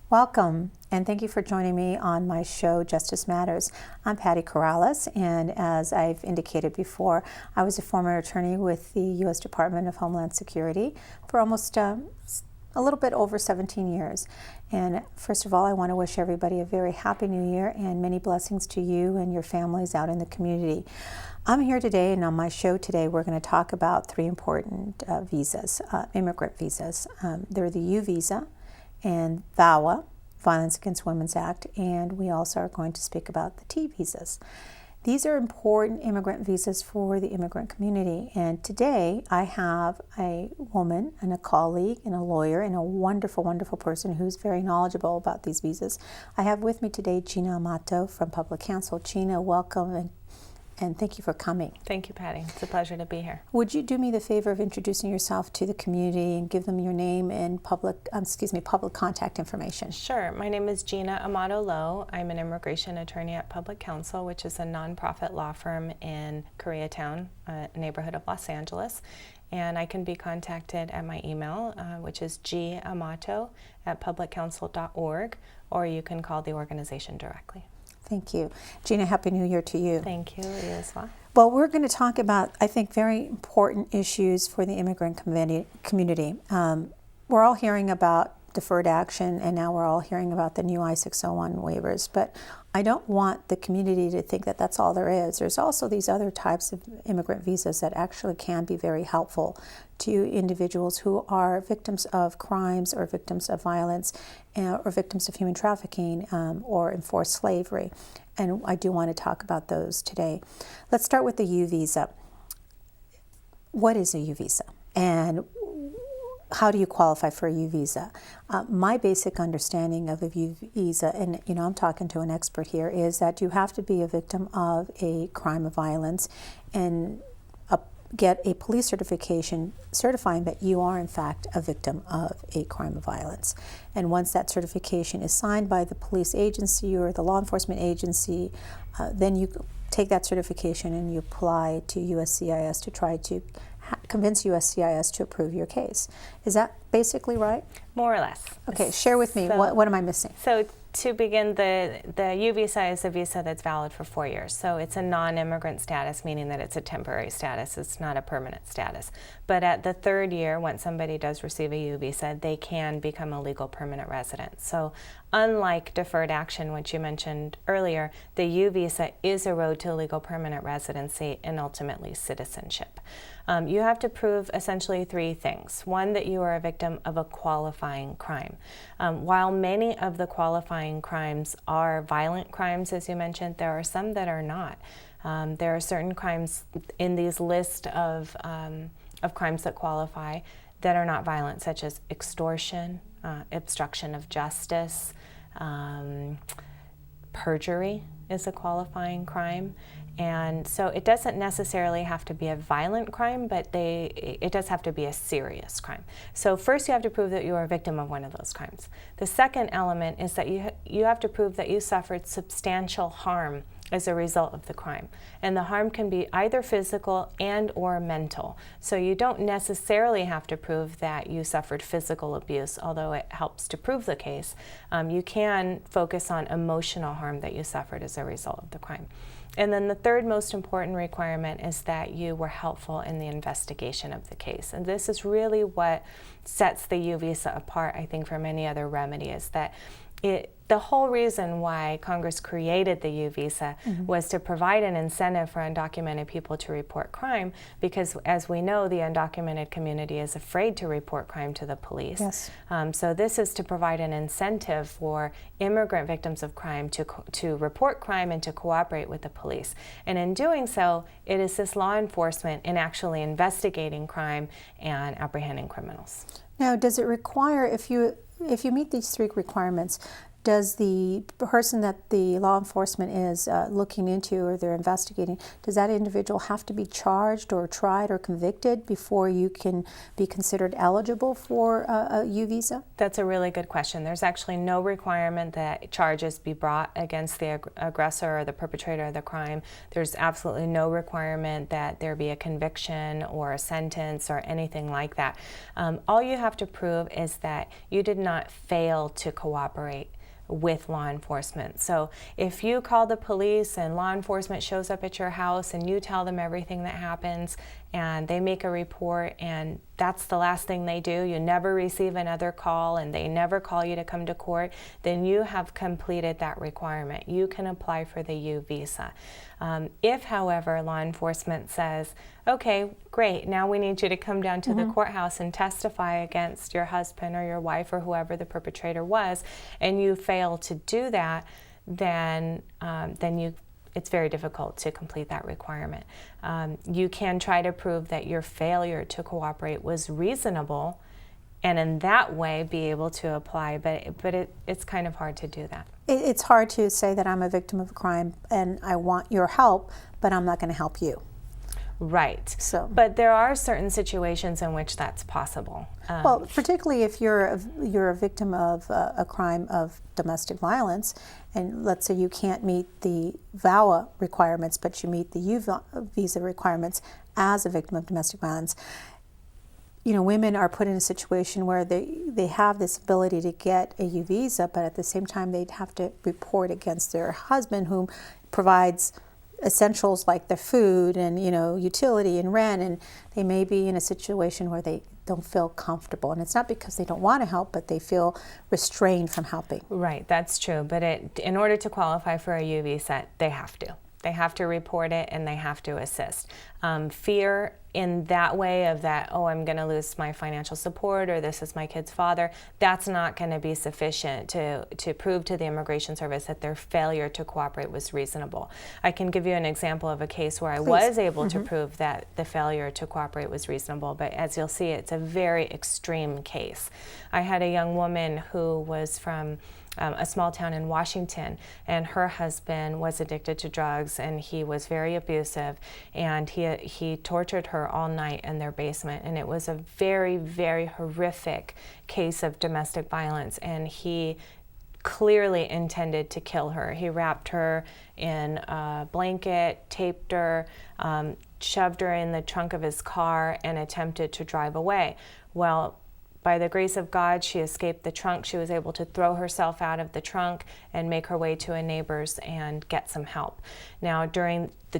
Welcome, and thank you for joining me on my show, Justice Matters. I'm Patricia.M.Corrales, and as I've indicated before, I was a former attorney with the U.S. Department of Homeland Security for almost a little bit over 17 years. And first of all, I want to wish everybody a very happy new year and many blessings to you and your families out in the community. I'm here today, and on my show today, we're going to talk about three important visas, immigrant visas. They're the U visa and VAWA, Violence Against Women's Act, and we also are going to speak about the T visas. These are important immigrant visas for the immigrant community, and today I have a woman and a colleague and a lawyer and a wonderful, wonderful person who's very knowledgeable about these visas. I have with me today Gina Amato from Public Counsel. Gina, welcome, and thank you for coming. Thank you, Patty. It's a pleasure to be here. Would you do me the favor of introducing yourself to the community and give them your name and public contact information? Sure. My name is Gina Amato Lough. I'm an immigration attorney at Public Counsel, which is a nonprofit law firm in Koreatown, a neighborhood of Los Angeles. And I can be contacted at my email, which is gamato@publiccounsel.org, or you can call the organization directly. Thank you. Gina, Happy New Year to you. Thank you. You as well. Well, we're going to talk about, I think, very important issues for the immigrant community. We're all hearing about deferred action, and now we're all hearing about the new I-601 waivers, but I don't want the community to think that that's all there is. There's also these other types of immigrant visas that actually can be very helpful to individuals who are victims of crimes or victims of violence or victims of human trafficking or enforced slavery. And I do want to talk about those today. Let's start with the U visa. What is a U visa? And how do you qualify for a U visa? My basic understanding of a U visa, and I'm talking to an expert here, is that you have to be a victim of a crime of violence and get a police certification certifying that you are in fact a victim of a crime of violence. And once that certification is signed by the police agency or the law enforcement agency, then you take that certification and you apply to USCIS to try to convince USCIS to approve your case. Is that basically right? More or less. Okay, share with me, what am I missing? So to begin, the U visa is a visa that's valid for 4 years. So it's a non-immigrant status, meaning that it's a temporary status. It's not a permanent status. But at the third year, when somebody does receive a U visa, they can become a legal permanent resident. So unlike deferred action, which you mentioned earlier, the U visa is a road to legal permanent residency and ultimately citizenship. You have to prove essentially three things. One, that you are a victim of a qualifying crime. While many of the qualifying crimes are violent crimes, as you mentioned, there are some that are not. There are certain crimes in these list of crimes that qualify that are not violent, such as extortion, obstruction of justice, perjury is a qualifying crime. And so it doesn't necessarily have to be a violent crime, but it does have to be a serious crime. So first you have to prove that you are a victim of one of those crimes. The second element is that you have to prove that you suffered substantial harm as a result of the crime. And the harm can be either physical and or mental. So you don't necessarily have to prove that you suffered physical abuse, although it helps to prove the case. You can focus on emotional harm that you suffered as a result of the crime. And then the third most important requirement is that you were helpful in the investigation of the case. And this is really what sets the U visa apart, I think, from any other remedy, is that the whole reason why Congress created the U visa was to provide an incentive for undocumented people to report crime, because as we know, the undocumented community is afraid to report crime to the police. Yes. So this is to provide an incentive for immigrant victims of crime to report crime and to cooperate with the police. And in doing so, it assists law enforcement in actually investigating crime and apprehending criminals. Now, does it require, if you meet these three requirements, does the person that the law enforcement is looking into or they're investigating, does that individual have to be charged or tried or convicted before you can be considered eligible for a U visa? That's a really good question. There's actually no requirement that charges be brought against the aggressor or the perpetrator of the crime. There's absolutely no requirement that there be a conviction or a sentence or anything like that. All you have to prove is that you did not fail to cooperate with law enforcement. So if you call the police and law enforcement shows up at your house and you tell them everything that happens and they make a report and that's the last thing they do, you never receive another call and they never call you to come to court, then you have completed that requirement. You can apply for the U visa. If, however, law enforcement says, okay, great, now we need you to come down to the courthouse and testify against your husband or your wife or whoever the perpetrator was, and you fail to do that, then it's very difficult to complete that requirement. You can try to prove that your failure to cooperate was reasonable, and in that way be able to apply, but it's kind of hard to do that. It's hard to say that I'm a victim of a crime and I want your help, but I'm not going to help you. Right. So, but there are certain situations in which that's possible. Well, particularly if you're a victim of a crime of domestic violence, and let's say you can't meet the VAWA requirements, but you meet the U visa requirements as a victim of domestic violence. You know, women are put in a situation where they have this ability to get a U visa, but at the same time they'd have to report against their husband, whom provides essentials like their food and, you know, utility and rent, and they may be in a situation where they don't feel comfortable. And it's not because they don't want to help, but they feel restrained from helping. Right, that's true. But in order to qualify for a U visa, they have to. They have to report it and they have to assist. Fear in that way of that, oh, I'm going to lose my financial support or this is my kid's father, that's not going to be sufficient to prove to the Immigration Service that their failure to cooperate was reasonable. I can give you an example of a case where I was able to prove that the failure to cooperate was reasonable, but as you'll see, it's a very extreme case. I had a young woman who was from a small town in Washington, and her husband was addicted to drugs and he was very abusive, and he tortured her all night in their basement, and it was a very, very horrific case of domestic violence, and he clearly intended to kill her. He wrapped her in a blanket, taped her, shoved her in the trunk of his car, and attempted to drive away. Well, by the grace of God, she escaped the trunk. She was able to throw herself out of the trunk and make her way to a neighbor's and get some help. Now,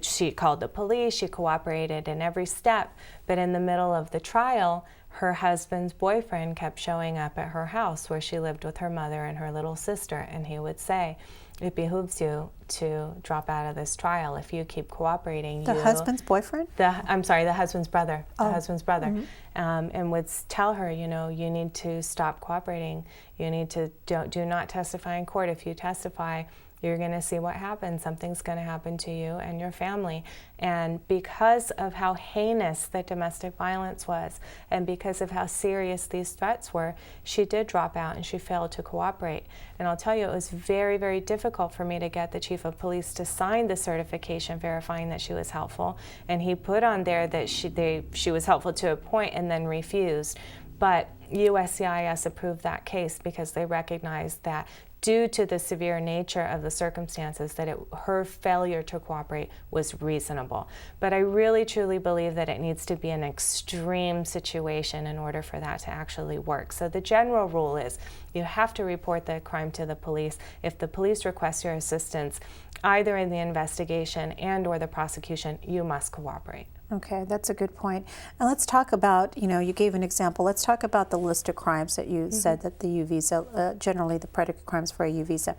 she called the police, she cooperated in every step, but in the middle of the trial, her husband's boyfriend kept showing up at her house where she lived with her mother and her little sister, and he would say, it behooves you to drop out of this trial. If you keep cooperating, The husband's boyfriend? the husband's brother. Oh. The husband's brother. And would tell her, you know, you need to stop cooperating. You need to do not testify in court. If you testify, you're going to see what happens. Something's going to happen to you and your family. And because of how heinous the domestic violence was, and because of how serious these threats were, she did drop out and she failed to cooperate. And I'll tell you, it was very, very difficult for me to get the chief of police to sign the certification verifying that she was helpful. And he put on there that she was helpful to a point and then refused. But USCIS approved that case because they recognized that due to the severe nature of the circumstances, that her failure to cooperate was reasonable. But I really truly believe that it needs to be an extreme situation in order for that to actually work. So the general rule is you have to report the crime to the police. If the police request your assistance, either in the investigation and or the prosecution, you must cooperate. Okay, that's a good point. And let's talk about, you know, you gave an example. Let's talk about the list of crimes that you said that the U visa, generally the predicate crimes for a U visa.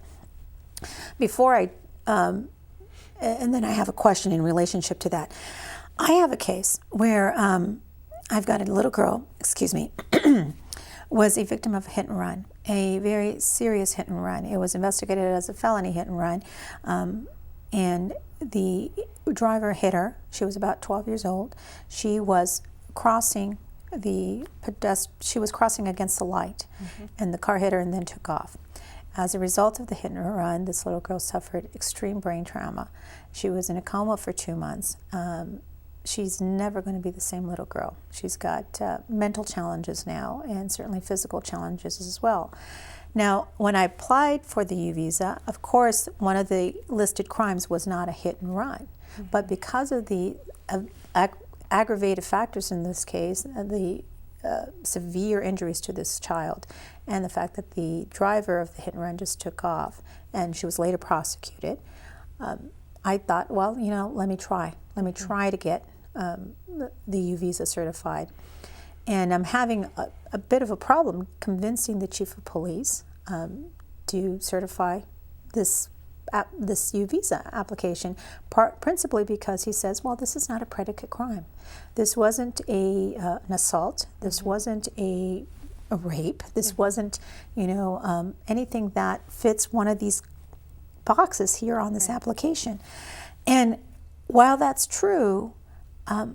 Before and then I have a question in relationship to that. I have a case where I've got a little girl, was a victim of a hit and run, a very serious hit and run. It was investigated as a felony hit and run, and the driver hit her. She was about 12 years old. She was crossing against the light, and the car hit her and then took off. As a result of the hit and run, this little girl suffered extreme brain trauma. She was in a coma for 2 months. She's never going to be the same little girl. She's got mental challenges now, and certainly physical challenges as well. Now, when I applied for the U visa, of course, one of the listed crimes was not a hit and run. Mm-hmm. But because of the aggravated factors in this case, the severe injuries to this child, and the fact that the driver of the hit and run just took off, and she was later prosecuted, I thought, well, let me try. Let me try to get the U visa certified. And I'm having a bit of a problem convincing the chief of police to certify this U visa application, principally because he says, well, this is not a predicate crime. This wasn't an assault. This wasn't a rape. This wasn't, anything that fits one of these boxes here on this application. And while that's true,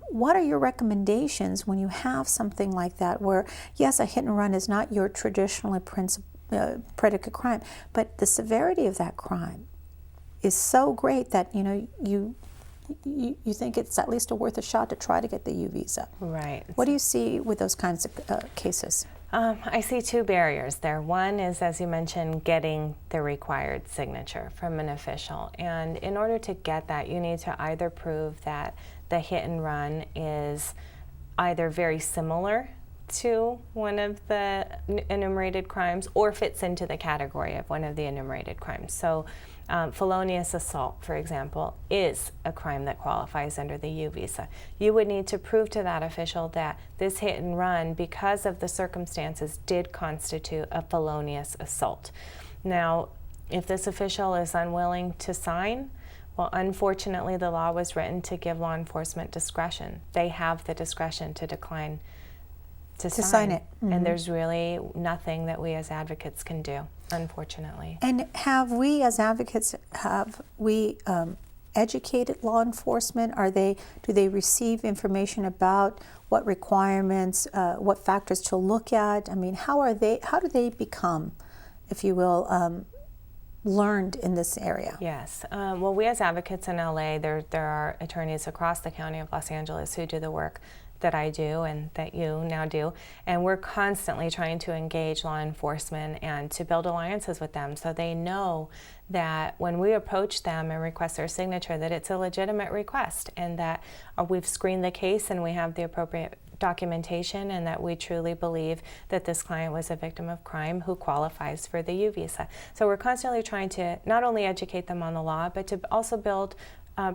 what are your recommendations when you have something like that where, yes, a hit and run is not your traditional predicate crime, but the severity of that crime is so great that, you think it's at least worth a shot to try to get the U visa. Right. What do you see with those kinds of cases? I see two barriers there. One is, as you mentioned, getting the required signature from an official. And in order to get that, you need to either prove that the hit and run is either very similar to one of the enumerated crimes or fits into the category of one of the enumerated crimes. So felonious assault, for example, is a crime that qualifies under the U visa. You would need to prove to that official that this hit and run, because of the circumstances, did constitute a felonious assault. Now, if this official is unwilling to sign, well, unfortunately, the law was written to give law enforcement discretion. They have the discretion to decline to sign it. Mm-hmm. And there's really nothing that we as advocates can do, unfortunately. And have we as advocates, educated law enforcement? Do they receive information about what requirements, what factors to look at? I mean, how do they become, if you will, learned in this area? Yes. Well, we as advocates in LA, there are attorneys across the county of Los Angeles who do the work that I do and that you now do, and we're constantly trying to engage law enforcement and to build alliances with them so they know that when we approach them and request their signature, that it's a legitimate request, and that we've screened the case and we have the appropriate documentation, and that we truly believe that this client was a victim of crime who qualifies for the U visa. So we're constantly trying to not only educate them on the law, but to also build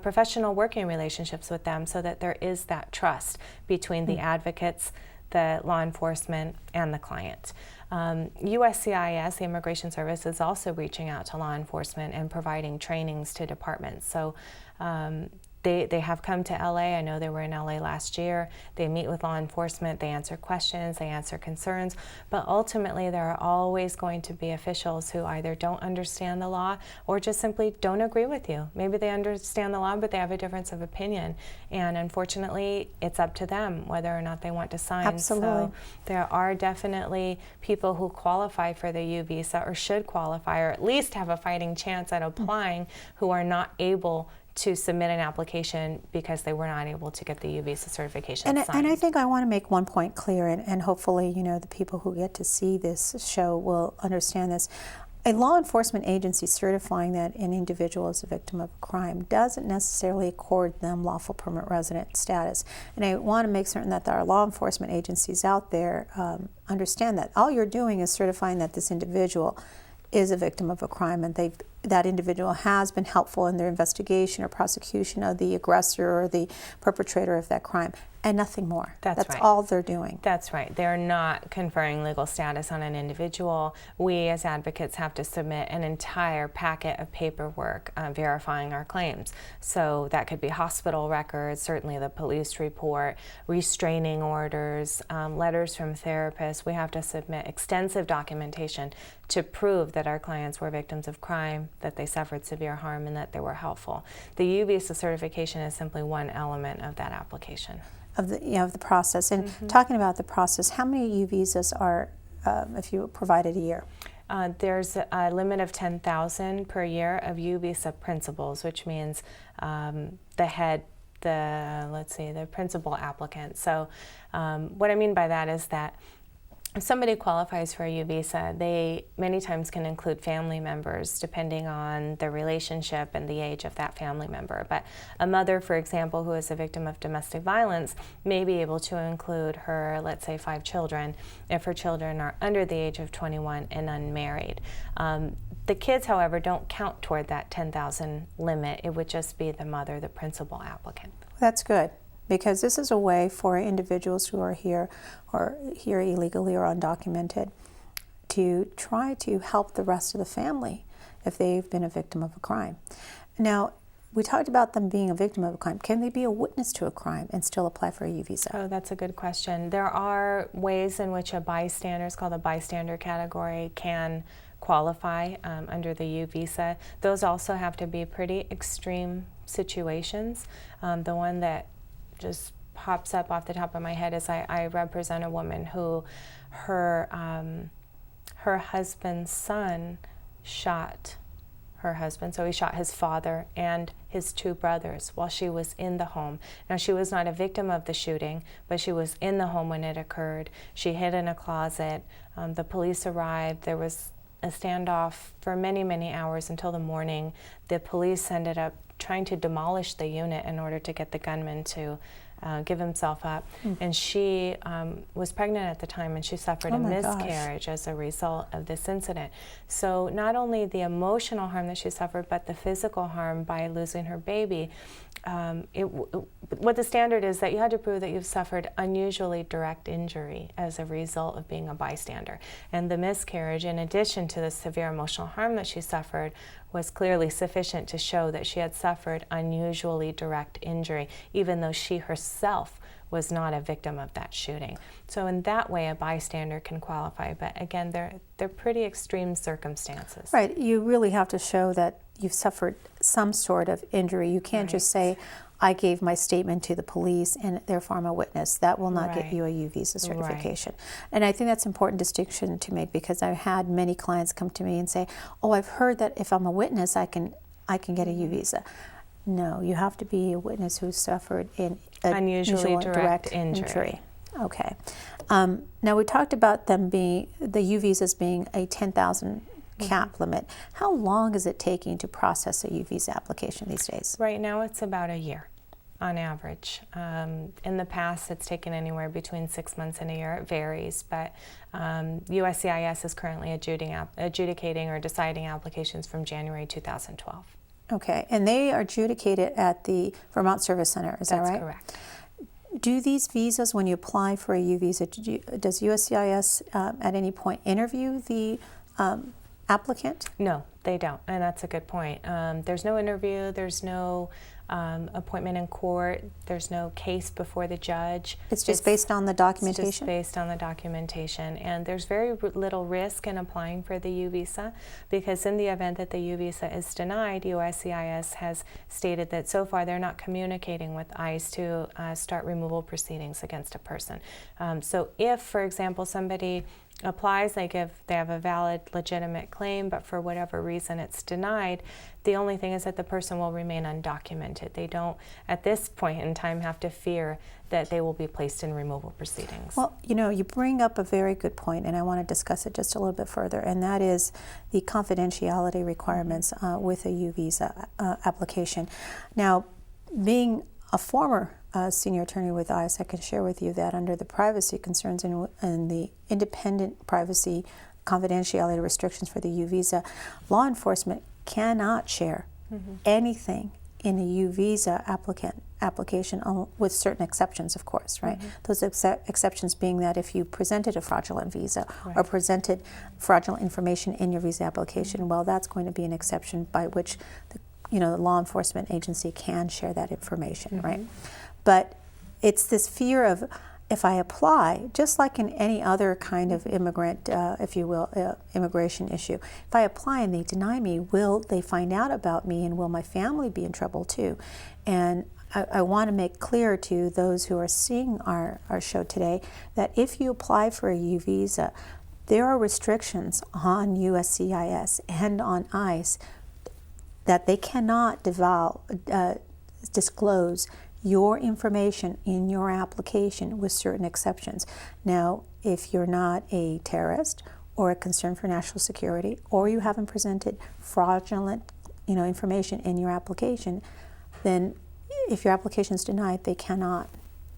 professional working relationships with them so that there is that trust between the advocates, the law enforcement, and the client. USCIS, the Immigration Service, is also reaching out to law enforcement and providing trainings to departments. So they have come to LA. I know they were in LA last year. They meet with law enforcement, they answer questions, they answer concerns, but ultimately there are always going to be officials who either don't understand the law or just simply don't agree with you. Maybe they understand the law, but they have a difference of opinion, and unfortunately it's up to them whether or not they want to sign. Absolutely. So there are definitely people who qualify for the U visa, or should qualify, or at least have a fighting chance at applying, who are not able to submit an application because they were not able to get the U visa certification signed. And I think I want to make one point clear, and hopefully, the people who get to see this show will understand this. A law enforcement agency certifying that an individual is a victim of a crime doesn't necessarily accord them lawful permanent resident status. And I want to make certain that our law enforcement agencies out there understand that all you're doing is certifying that this individual is a victim of a crime, and that individual has been helpful in their investigation or prosecution of the aggressor or the perpetrator of that crime, and nothing more. That's right. all they're doing. That's right. They're not conferring legal status on an individual. We as advocates have to submit an entire packet of paperwork verifying our claims. So that could be hospital records, certainly the police report, restraining orders, letters from therapists. We have to submit extensive documentation to prove that our clients were victims of crime, that they suffered severe harm, and that they were helpful. The U visa certification is simply one element of that application. Of the process. And talking about the process, how many U visas are, if you provided a year? There's a limit of 10,000 per year of U visa principals, which means the principal applicant. So what I mean by that is that if somebody qualifies for a U visa, they many times can include family members depending on the relationship and the age of that family member. But a mother, for example, who is a victim of domestic violence may be able to include her, let's say, 5 children if her children are under the age of 21 and unmarried. The kids, however, don't count toward that 10,000 limit. It would just be the mother, the principal applicant. That's good, because this is a way for individuals who are here or here illegally or undocumented to try to help the rest of the family if they've been a victim of a crime. Now, we talked about them being a victim of a crime. Can they be a witness to a crime and still apply for a U visa? Oh, that's a good question. There are ways in which a bystander, it's called a bystander category, can qualify under the U visa. Those also have to be pretty extreme situations. The one that just pops up off the top of my head is I represent a woman who her husband's son shot her husband. So he shot his father and his 2 brothers while she was in the home. Now, she was not a victim of the shooting, but she was in the home when it occurred. She hid in a closet. The police arrived. There was a standoff for many, many hours until the morning. The police ended up trying to demolish the unit in order to get the gunman to give himself up. And she was pregnant at the time, and she suffered a miscarriage as a result of this incident. So not only the emotional harm that she suffered, but the physical harm by losing her baby. What the standard is that you had to prove that you've suffered unusually direct injury as a result of being a bystander. And the miscarriage, in addition to the severe emotional harm that she suffered, was clearly sufficient to show that she had suffered unusually direct injury, even though she herself was not a victim of that shooting. So in that way, a bystander can qualify. But again, they're pretty extreme circumstances. Right. You really have to show that you've suffered some sort of injury. You can't just say, I gave my statement to the police and therefore I'm a witness. That will not get you a U visa certification. And I think that's an important distinction to make, because I've had many clients come to me and say, oh, I've heard that if I'm a witness, I can get a U visa. No, you have to be a witness who suffered in unusually direct injury. Okay. Now, we talked about them being, the U visas being a 10,000 cap limit. How long is it taking to process a U visa application these days? Right now, it's about a year on average. In the past, it's taken anywhere between 6 months and a year. It varies, but USCIS is currently adjudicating or deciding applications from January 2012. Okay, and they are adjudicated at the Vermont Service Center, is that right? That's correct. Do these visas, when you apply for a U visa, does USCIS at any point interview the applicant? No, they don't, and that's a good point. There's no interview, there's no appointment in court, there's no case before the judge. It's just based on the documentation? It's just based on the documentation, and there's very little risk in applying for the U visa, because in the event that the U visa is denied, USCIS has stated that so far they're not communicating with ICE to start removal proceedings against a person. So if, for example, somebody applies, they have a valid, legitimate claim, but for whatever reason it's denied, the only thing is that the person will remain undocumented. They don't, at this point in time, have to fear that they will be placed in removal proceedings. Well, you know, you bring up a very good point, and I want to discuss it just a little bit further, and that is the confidentiality requirements with a U visa application. Now, being a former senior attorney with ICE, I can share with you that under the privacy concerns and the independent privacy confidentiality restrictions for the U visa, law enforcement cannot share anything in a U visa application with certain exceptions, of course, right? Those exceptions being that if you presented a fraudulent visa or presented fraudulent information in your visa application, well, that's going to be an exception by which the law enforcement agency can share that information, right? But it's this fear of, if I apply, just like in any other kind of immigrant, if you will, immigration issue, if I apply and they deny me, will they find out about me, and will my family be in trouble too? And I want to make clear to those who are seeing our show today that if you apply for a U visa, there are restrictions on USCIS and on ICE that they cannot disclose your information in your application with certain exceptions. Now, if you're not a terrorist or a concern for national security, or you haven't presented fraudulent, information in your application, then if your application is denied, they cannot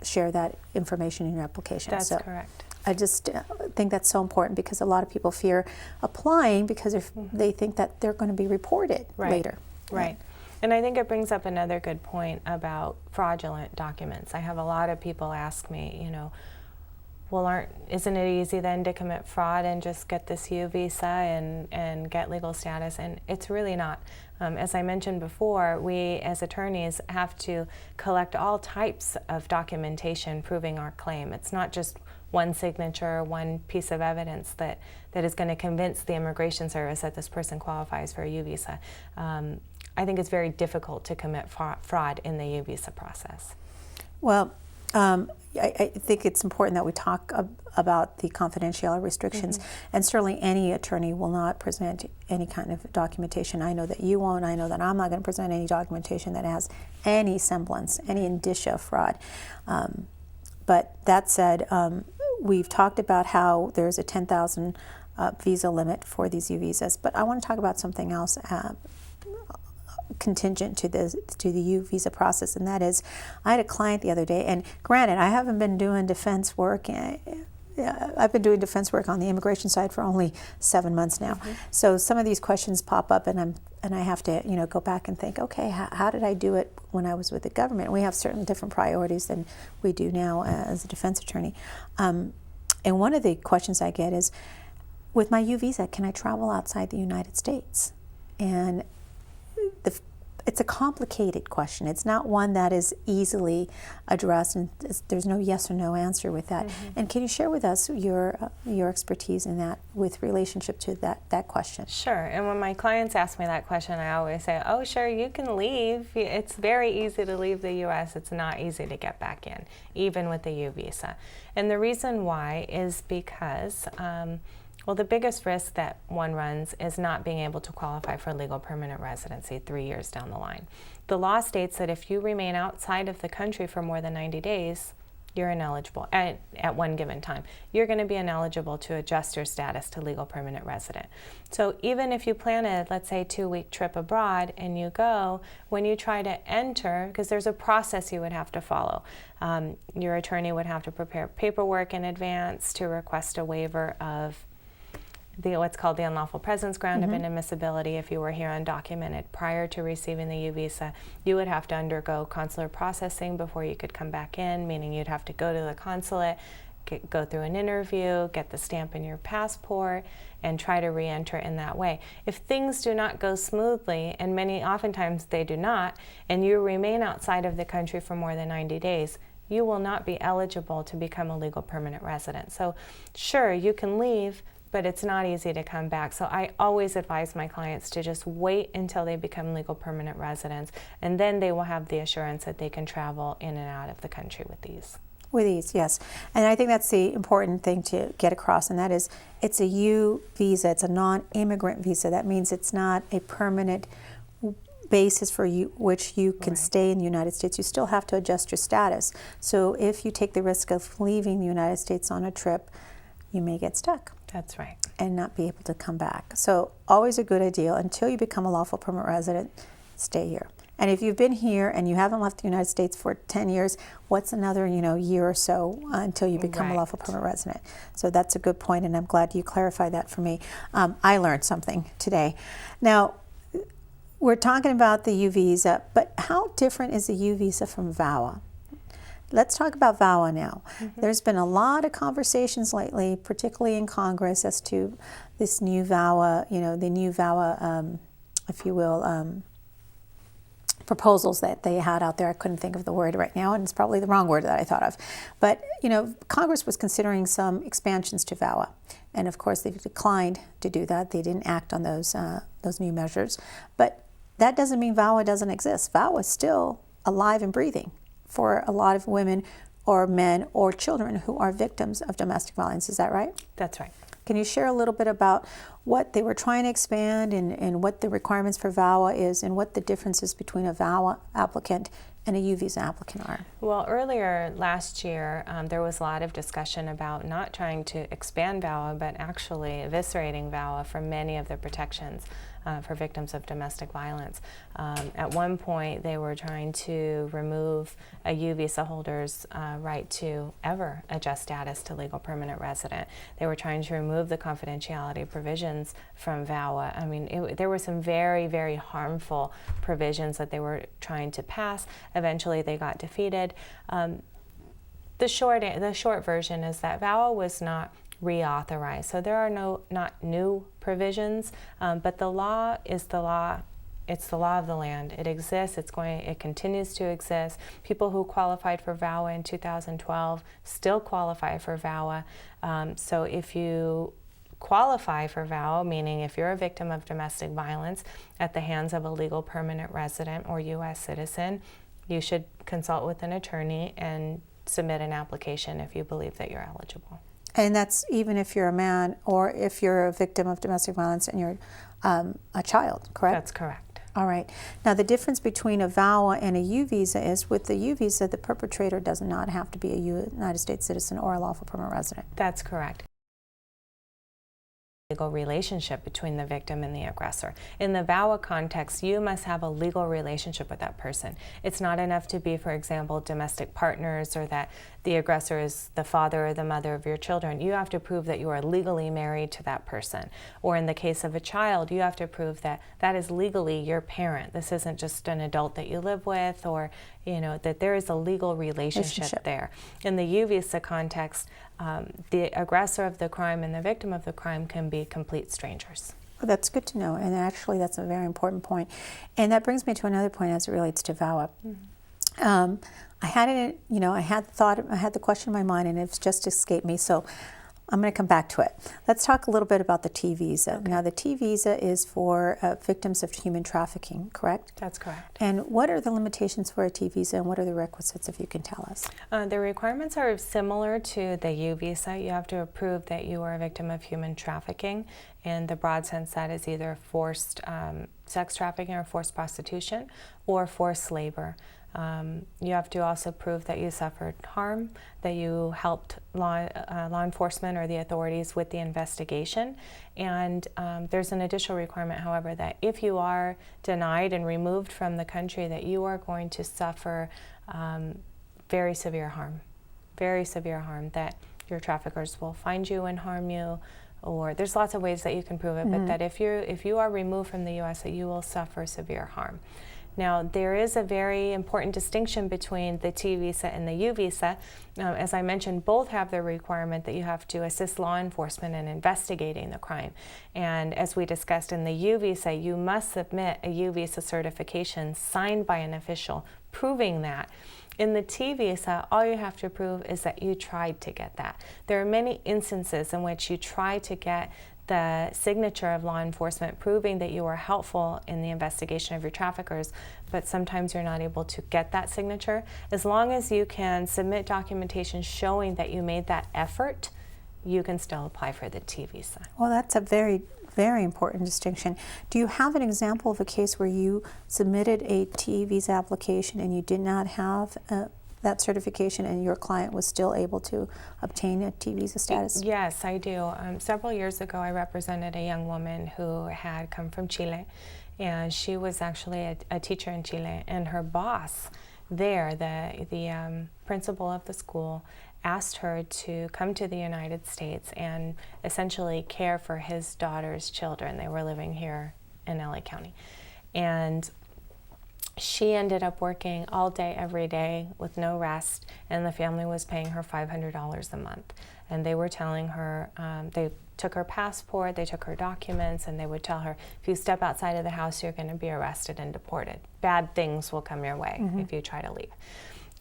share that information in your application. That's correct. I just think that's so important, because a lot of people fear applying because they think that they're going to be reported later. Right. And I think it brings up another good point about fraudulent documents. I have a lot of people ask me, well, isn't it easy then to commit fraud and just get this U visa and get legal status? And it's really not. As I mentioned before, we as attorneys have to collect all types of documentation proving our claim. It's not just one signature, one piece of evidence that is going to convince the Immigration Service that this person qualifies for a U visa. I think it's very difficult to commit fraud in the U visa process. Well, I think it's important that we talk about the confidentiality restrictions, and certainly any attorney will not present any kind of documentation. I know that you won't. I know that I'm not going to present any documentation that has any semblance, any indicia of fraud. But that said, we've talked about how there's a 10,000 visa limit for these U visas, but I want to talk about something else contingent to the U visa process, and that is, I had a client the other day, and granted, I haven't been doing defense work. I've been doing defense work on the immigration side for only 7 months now. So some of these questions pop up, and I have to go back and think, okay, how did I do it when I was with the government? We have certain different priorities than we do now as a defense attorney. And one of the questions I get is, with my U visa, can I travel outside the United States? And it's a complicated question. It's not one that is easily addressed, and there's no yes or no answer with that. And can you share with us your expertise in that with relationship to that question? Sure. And when my clients ask me that question, I always say, oh, sure, you can leave. It's very easy to leave the U.S. It's not easy to get back in, even with the U visa. And the reason why is because well, the biggest risk that one runs is not being able to qualify for legal permanent residency 3 years down the line. The law states that if you remain outside of the country for more than 90 days, you're ineligible at one given time. You're going to be ineligible to adjust your status to legal permanent resident. So even if you plan a, let's say, 2-week trip abroad and you go, when you try to enter, because there's a process you would have to follow. Your attorney would have to prepare paperwork in advance to request a waiver of what's called the unlawful presence ground of inadmissibility. If you were here undocumented prior to receiving the U visa, you would have to undergo consular processing before you could come back in, meaning you'd have to go to the consulate, go through an interview, get the stamp in your passport, and try to re-enter in that way. If things do not go smoothly, and oftentimes they do not, and you remain outside of the country for more than 90 days, you will not be eligible to become a legal permanent resident. So sure, you can leave, but it's not easy to come back. So I always advise my clients to just wait until they become legal permanent residents, and then they will have the assurance that they can travel in and out of the country with ease. With ease, yes. And I think that's the important thing to get across, and that is, it's a U visa, it's a non-immigrant visa. That means it's not a permanent basis for you which you can stay in the United States. You still have to adjust your status. So if you take the risk of leaving the United States on a trip, you may get stuck. That's right. And not be able to come back. So always a good idea, until you become a lawful permanent resident, stay here. And if you've been here and you haven't left the United States for 10 years, what's another year or so until you become a lawful permanent resident? So that's a good point, and I'm glad you clarified that for me. I learned something today. Now, we're talking about the U visa, but how different is the U visa from VAWA? Let's talk about VAWA now. There's been a lot of conversations lately, particularly in Congress, as to this new VAWA, the new VAWA, if you will, proposals that they had out there. I couldn't think of the word right now, and it's probably the wrong word that I thought of. But, Congress was considering some expansions to VAWA. And of course, they've declined to do that. They didn't act on those new measures. But that doesn't mean VAWA doesn't exist. VAWA is still alive and breathing for a lot of women or men or children who are victims of domestic violence. Is that right? That's right. Can you share a little bit about what they were trying to expand and what the requirements for VAWA is and what the differences between a VAWA applicant and a U visa applicant are? Well, earlier last year, there was a lot of discussion about not trying to expand VAWA, but actually eviscerating VAWA from many of the protections for victims of domestic violence. At one point, they were trying to remove a U visa holder's right to ever adjust status to legal permanent resident. They were trying to remove the confidentiality provisions from VAWA. I mean, there were some very, very harmful provisions that they were trying to pass. Eventually, they got defeated. The short version is that VAWA was not reauthorized. So there are not new provisions, but the law is the law. It's the law of the land. It exists. It continues to exist. People who qualified for VAWA in 2012 still qualify for VAWA. So if you qualify for VAWA, meaning if you're a victim of domestic violence at the hands of a legal permanent resident or U.S. citizen, you should consult with an attorney and submit an application if you believe that you're eligible. And that's even if you're a man or if you're a victim of domestic violence and you're a child, correct? That's correct. All right. Now, the difference between a VAWA and a U visa is with the U visa, the perpetrator does not have to be a United States citizen or a lawful permanent resident. That's correct. Legal relationship between the victim and the aggressor. In the VAWA context, you must have a legal relationship with that person. It's not enough to be, for example, domestic partners or that the aggressor is the father or the mother of your children. You have to prove that you are legally married to that person. Or in the case of a child, you have to prove that that is legally your parent. This isn't just an adult that you live with, or that there is a legal relationship there. In the U visa context, the aggressor of the crime and the victim of the crime can be complete strangers. Well, that's good to know, and actually that's a very important point. And that brings me to another point as it relates to VAWA. Mm-hmm. I had it, I had the question in my mind, and it's just escaped me. So I'm going to come back to it. Let's talk a little bit about the T visa. Okay. Now, the T visa is for victims of human trafficking, correct? That's correct. And what are the limitations for a T visa, and what are the requisites, if you can tell us? The requirements are similar to the U visa. You have to prove that you are a victim of human trafficking. In the broad sense, that is either forced sex trafficking or forced prostitution or forced labor. You have to also prove that you suffered harm, that you helped law enforcement or the authorities with the investigation. And there's an additional requirement, however, that if you are denied and removed from the country, that you are going to suffer very severe harm, that your traffickers will find you and harm you. Or there's lots of ways that you can prove it, but that if you are removed from the U.S., that you will suffer severe harm. Now, there is a very important distinction between the T visa and the U visa. As I mentioned, both have the requirement that you have to assist law enforcement in investigating the crime. And as we discussed in the U visa, you must submit a U visa certification signed by an official proving that. In the T visa, all you have to prove is that you tried to get that. There are many instances in which you try to get the signature of law enforcement proving that you were helpful in the investigation of your traffickers, but sometimes you're not able to get that signature. As long as you can submit documentation showing that you made that effort, you can still apply for the T visa. Well, that's a very, very important distinction. Do you have an example of a case where you submitted a T visa application and you did not have that certification and your client was still able to obtain a T visa status? Yes, I do. Several years ago, I represented a young woman who had come from Chile, and she was actually a teacher in Chile, and her boss there, the principal of the school, asked her to come to the United States and essentially care for his daughter's children. They were living here in LA County. And she ended up working all day, every day with no rest, and the family was paying her $500 a month. And they were telling her, they took her passport, they took her documents, and they would tell her, if you step outside of the house, you're going to be arrested and deported. Bad things will come your way if you try to leave.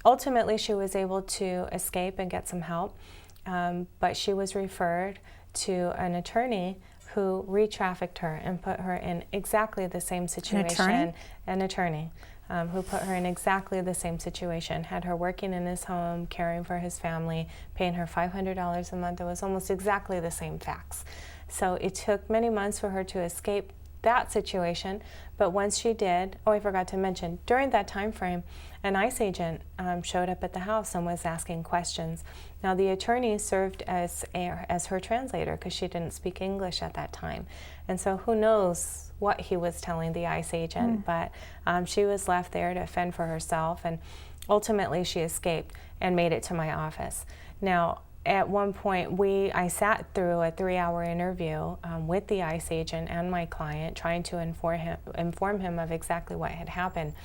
Ultimately, she was able to escape and get some help, but she was referred to an attorney who re-trafficked her and put her in exactly the same situation. An attorney who put her in exactly the same situation, had her working in his home, caring for his family, paying her $500 a month. It was almost exactly the same facts. So it took many months for her to escape that situation, but once she did, I forgot to mention, during that time frame, an ICE agent showed up at the house and was asking questions. Now, the attorney served as her translator because she didn't speak English at that time, and so who knows what he was telling the ICE agent, but she was left there to fend for herself, and ultimately she escaped and made it to my office. Now, at one point, I sat through a 3-hour interview with the ICE agent and my client, trying to inform him of exactly what had happened.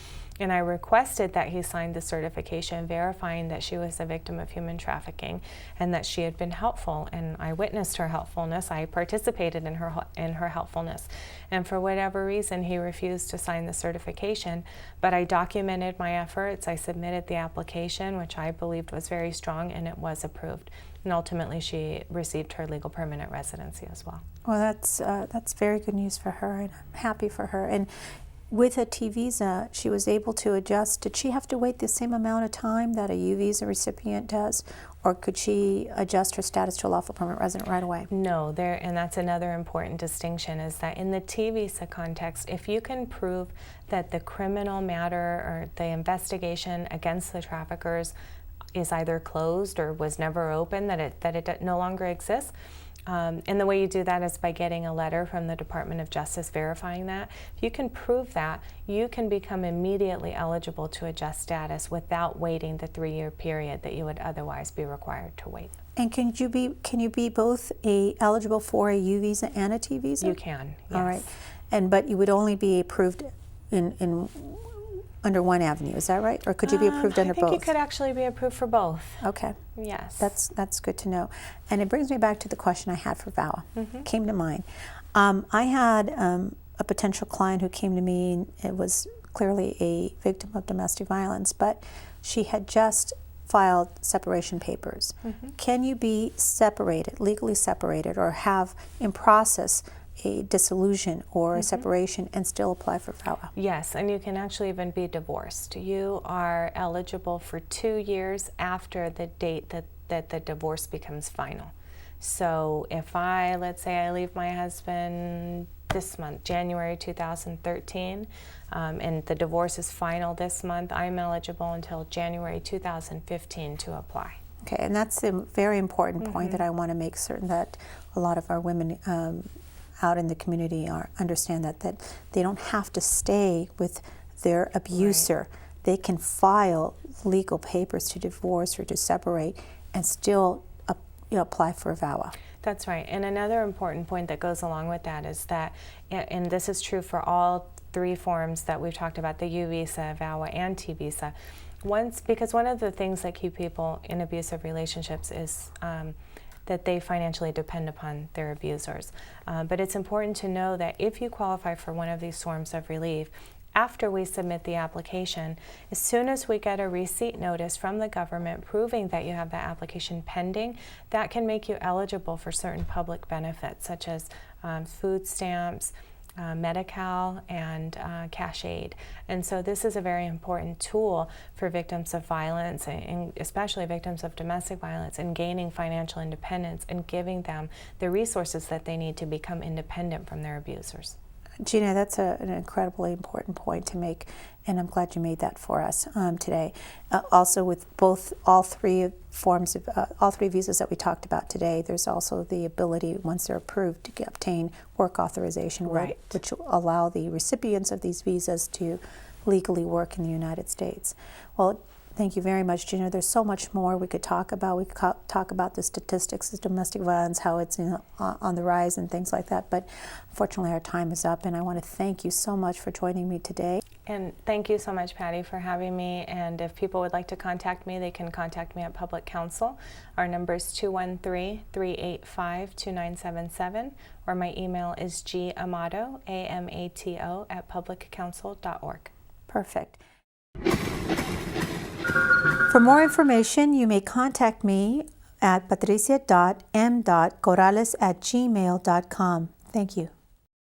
And I requested that he sign the certification verifying that she was a victim of human trafficking and that she had been helpful. And I witnessed her helpfulness. I participated in her helpfulness. And for whatever reason, he refused to sign the certification. But I documented my efforts. I submitted the application, which I believed was very strong, and it was approved. And ultimately, she received her legal permanent residency as well. Well, that's very good news for her, and I'm happy for her. And with a T visa, she was able to adjust. Did she have to wait the same amount of time that a U visa recipient does, or could she adjust her status to a lawful permanent resident right away? No, and that's another important distinction, is that in the T visa context, if you can prove that the criminal matter or the investigation against the traffickers is either closed or was never open, that it no longer exists. And the way you do that is by getting a letter from the Department of Justice verifying that. If you can prove that, you can become immediately eligible to adjust status without waiting the 3-year period that you would otherwise be required to wait. And can you be both eligible for a U visa and a T visa? You can, yes. All right. But you would only be approved in under one avenue, is that right? Or could you be approved under both? I think you could actually be approved for both. Okay. Yes. That's good to know. And it brings me back to the question I had for Val. Came to mind. I had a potential client who came to me, and it was clearly a victim of domestic violence, but she had just filed separation papers. Can you be separated, legally separated, or have in process a dissolution or a separation and still apply for VAWA? Yes, and you can actually even be divorced. You are eligible for 2 years after the date that the divorce becomes final. So if let's say I leave my husband this month, January 2013, and the divorce is final this month, I'm eligible until January 2015 to apply. Okay, and that's a very important point that I want to make certain that a lot of our women out in the community understand that they don't have to stay with their abuser. Right. They can file legal papers to divorce or to separate and still apply for a VAWA. That's right. And another important point that goes along with that is that, and this is true for all 3 forms that we've talked about, the U visa, VAWA, and T visa, because one of the things that keep people in abusive relationships is that they financially depend upon their abusers. But it's important to know that if you qualify for one of these forms of relief, after we submit the application, as soon as we get a receipt notice from the government proving that you have that application pending, that can make you eligible for certain public benefits such as food stamps, Medi-Cal, and cash aid. And so this is a very important tool for victims of violence, and especially victims of domestic violence, in gaining financial independence and giving them the resources that they need to become independent from their abusers. Gina, that's an incredibly important point to make, and I'm glad you made that for us today. Also, with all three forms of all 3 visas that we talked about today, there's also the ability, once they're approved, to obtain work authorization, right, which will allow the recipients of these visas to legally work in the United States. Well, thank you very much, Gina. There's so much more we could talk about. We could talk about the statistics of domestic violence, how it's on the rise and things like that. But unfortunately, our time is up, and I want to thank you so much for joining me today. And thank you so much, Patty, for having me. And if people would like to contact me, they can contact me at Public Counsel. Our number is 213-385-2977, or my email is gamato, AMATO, @publiccounsel.org. Perfect. For more information, you may contact me at patricia.m.corrales@gmail.com. Thank you.